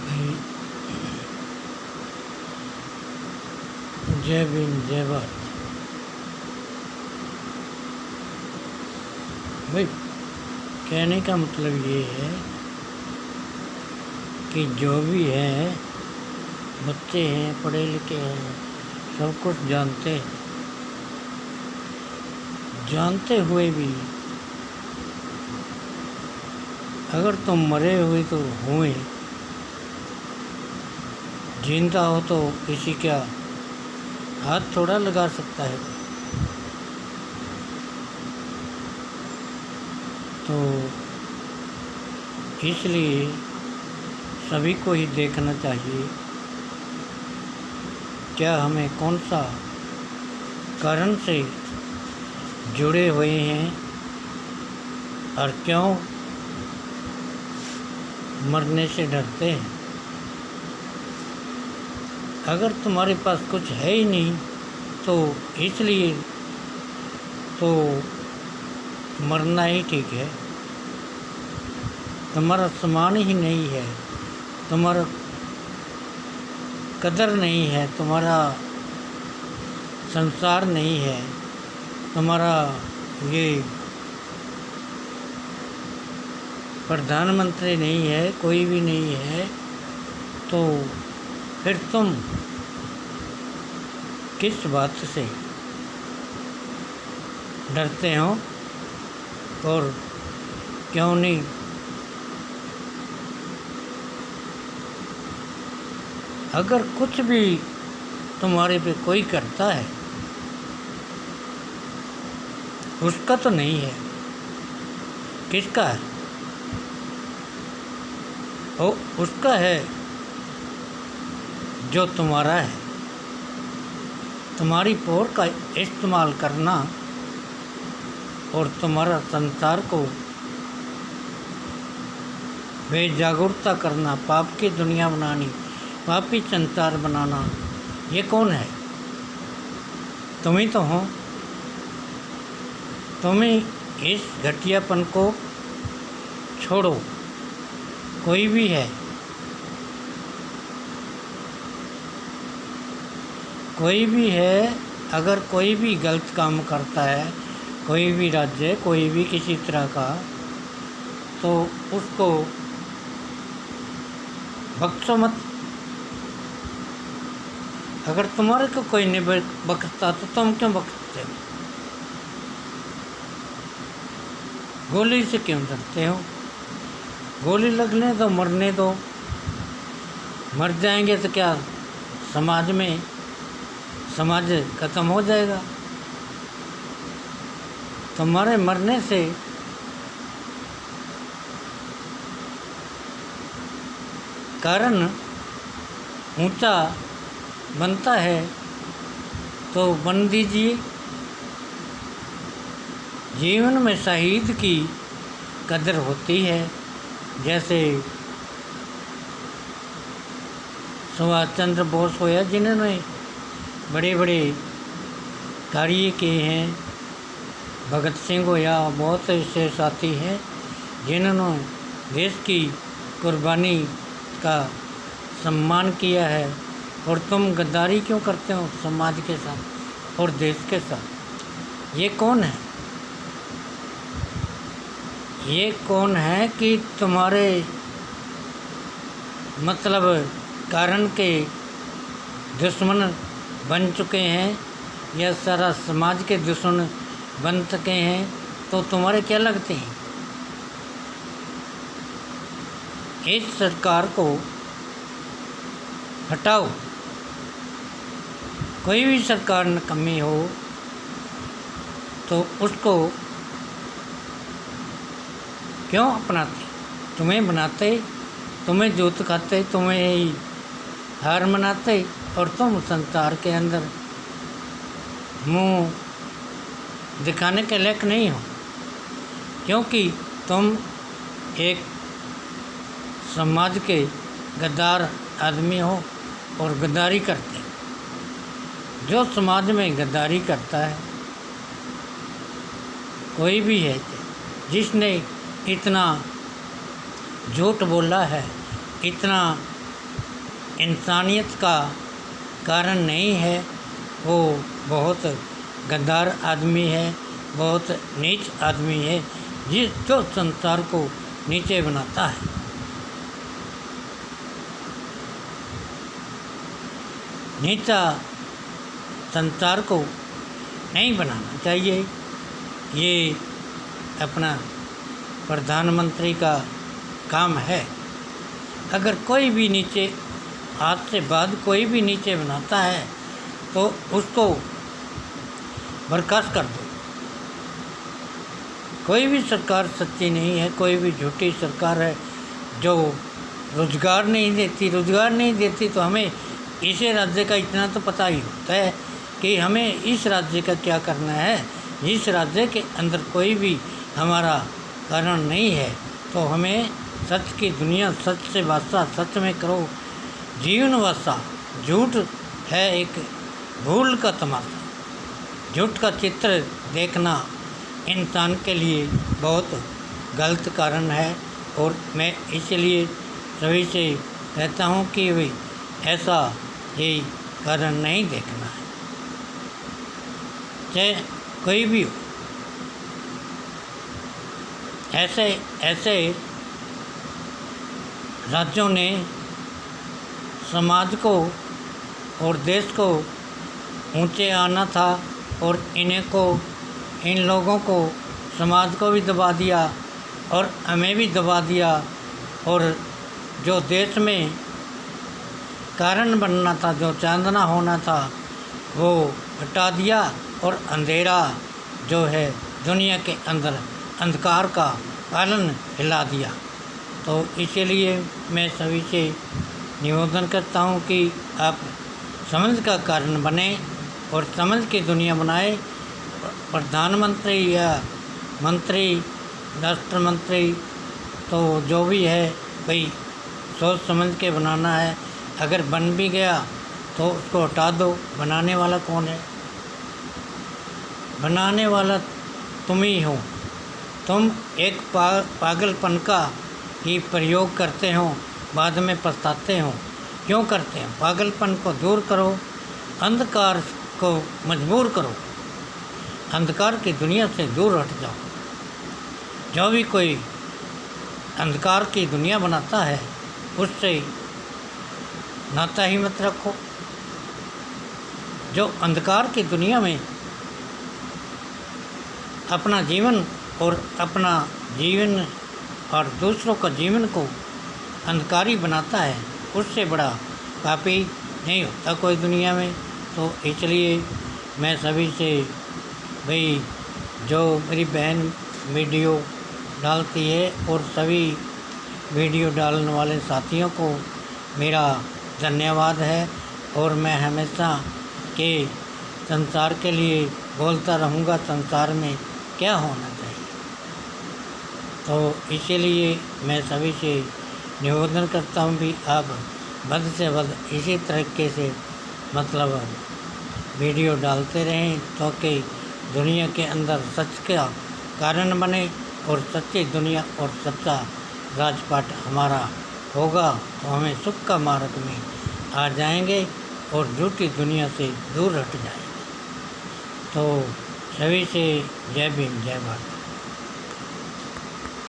भाई जय भीम जय भारत। भाई कहने का मतलब ये है कि जो भी है बच्चे हैं, पढ़े लिखे हैं, सब कुछ जानते हुए भी अगर तुम मरे हुए तो हुए, जिंदा हो तो किसी का हाथ थोड़ा लगा सकता है। तो इसलिए सभी को ही देखना चाहिए क्या हमें कौन सा कारण से जुड़े हुए हैं और क्यों मरने से डरते हैं। अगर तुम्हारे पास कुछ है ही नहीं तो इसलिए तो मरना ही ठीक है। तुम्हारा सामान ही नहीं है, तुम्हारा कदर नहीं है, तुम्हारा संसार नहीं है, तुम्हारा ये प्रधानमंत्री नहीं है, कोई भी नहीं है, तो फिर तुम किस बात से डरते हो और क्यों नहीं? अगर कुछ भी तुम्हारे पे कोई करता है उसका तो नहीं है, किसका है? ओ उसका है जो तुम्हारा है। तुम्हारी पोर का इस्तेमाल करना और तुम्हारा संसार को बेजागरूकता करना, पाप की दुनिया बनानी, पापी संसार बनाना, ये कौन है? तुम ही तो हो। तुम्हें इस घटियापन को छोड़ो। कोई भी है, कोई भी है, अगर कोई भी गलत काम करता है, कोई भी राज्य, कोई भी किसी तरह का, तो उसको बख्शो मत। अगर तुम्हारे को कोई नहीं बख्शता तो तुम क्यों बख्शते हो? गोली से क्यों डरते हो? गोली लगने दो, मरने दो। मर जाएंगे तो क्या समाज खत्म हो जाएगा? तुम्हारे मरने से कारण ऊंचा बनता है तो बन दीजिए। जीवन में शहीद की कदर होती है। जैसे सुभाष चंद्र बोस हो या जिन्होंने बड़े बड़े कार्य किए हैं, भगत सिंह हो या बहुत ऐसे साथी हैं जिन्होंने देश की कुर्बानी का सम्मान किया है। और तुम गद्दारी क्यों करते हो समाज के साथ और देश के साथ? ये कौन है? ये कौन है कि तुम्हारे मतलब कारण के दुश्मन बन चुके हैं या सारा समाज के दुश्मन बन चुके हैं? तो तुम्हारे क्या लगते हैं? इस सरकार को हटाओ। कोई भी सरकार नकम्मी हो तो उसको क्यों अपनाते? तुम्हें बनाते, तुम्हें जोत खाते, तुम्हें ही हार मनाते और तुम संसार के अंदर मुंह दिखाने के लायक नहीं हो, क्योंकि तुम एक समाज के गद्दार आदमी हो और गद्दारी करते। जो समाज में गद्दारी करता है, कोई भी है जिसने इतना झूठ बोला है, इतना इंसानियत का कारण नहीं है, वो बहुत गद्दार आदमी है, बहुत नीच आदमी है, जो संसार को नीचे बनाता है। नीचा संसार को नहीं बनाना चाहिए। ये अपना प्रधानमंत्री का काम है। अगर कोई भी नीचे, आज से बाद कोई भी नीचे बनाता है तो उसको बर्खास्त कर दो। कोई भी सरकार सच्ची नहीं है, कोई भी झूठी सरकार है जो रोज़गार नहीं देती। रोज़गार नहीं देती तो हमें इस राज्य का इतना तो पता ही होता है कि हमें इस राज्य का क्या करना है। इस राज्य के अंदर कोई भी हमारा कारण नहीं है तो हमें सच की दुनिया, सच से वास्ता, सच में करो जीवन वास्ता। झूठ है एक भूल का तमाशा। झूठ का चित्र देखना इंसान के लिए बहुत गलत कारण है और मैं इसलिए सभी से कहता हूँ कि भाई ऐसा यही कारण नहीं देखना है, चाहे कोई भी हो। ऐसे राज्यों ने समाज को और देश को ऊंचे आना था और इन लोगों को, समाज को भी दबा दिया और हमें भी दबा दिया। और जो देश में कारण बनना था, जो चांदना होना था, वो हटा दिया और अंधेरा जो है दुनिया के अंदर अंधकार का पालन हिला दिया। तो इसीलिए मैं सभी से निवेदन करता हूँ कि आप समझ का कारण बने और समझ की दुनिया बनाए। प्रधानमंत्री या मंत्री, राष्ट्रमंत्री, तो जो भी है भाई सोच समझ के बनाना है। अगर बन भी गया तो उसको हटा दो। बनाने वाला कौन है? बनाने वाला तुम ही हो। तुम एक पागलपन का ही प्रयोग करते हो, बाद में पछताते हो। क्यों करते हैं? पागलपन को दूर करो, अंधकार को मजबूर करो, अंधकार की दुनिया से दूर हट जाओ। जो भी कोई अंधकार की दुनिया बनाता है उससे नाता ही मत रखो। जो अंधकार की दुनिया में अपना जीवन और दूसरों का जीवन को अंधकारी बनाता है, उससे बड़ा पापी नहीं होता कोई दुनिया में। तो इसलिए मैं सभी से भाई, जो मेरी बहन वीडियो डालती है और सभी वीडियो डालने वाले साथियों को मेरा धन्यवाद है। और मैं हमेशा के संसार के लिए बोलता रहूँगा, संसार में क्या होना चाहिए। तो इसीलिए मैं सभी से निवेदन करता हूँ कि आप बद से बद इसी तरीके से मतलब वीडियो डालते रहें ताकि दुनिया के अंदर सच का कारण बने और सच्ची दुनिया और सच्चा राजपाट हमारा होगा तो हमें सुख का मार्ग में आ जाएंगे और झूठी दुनिया से दूर हट जाएंगे। तो सभी से जय भीम, जय भारत।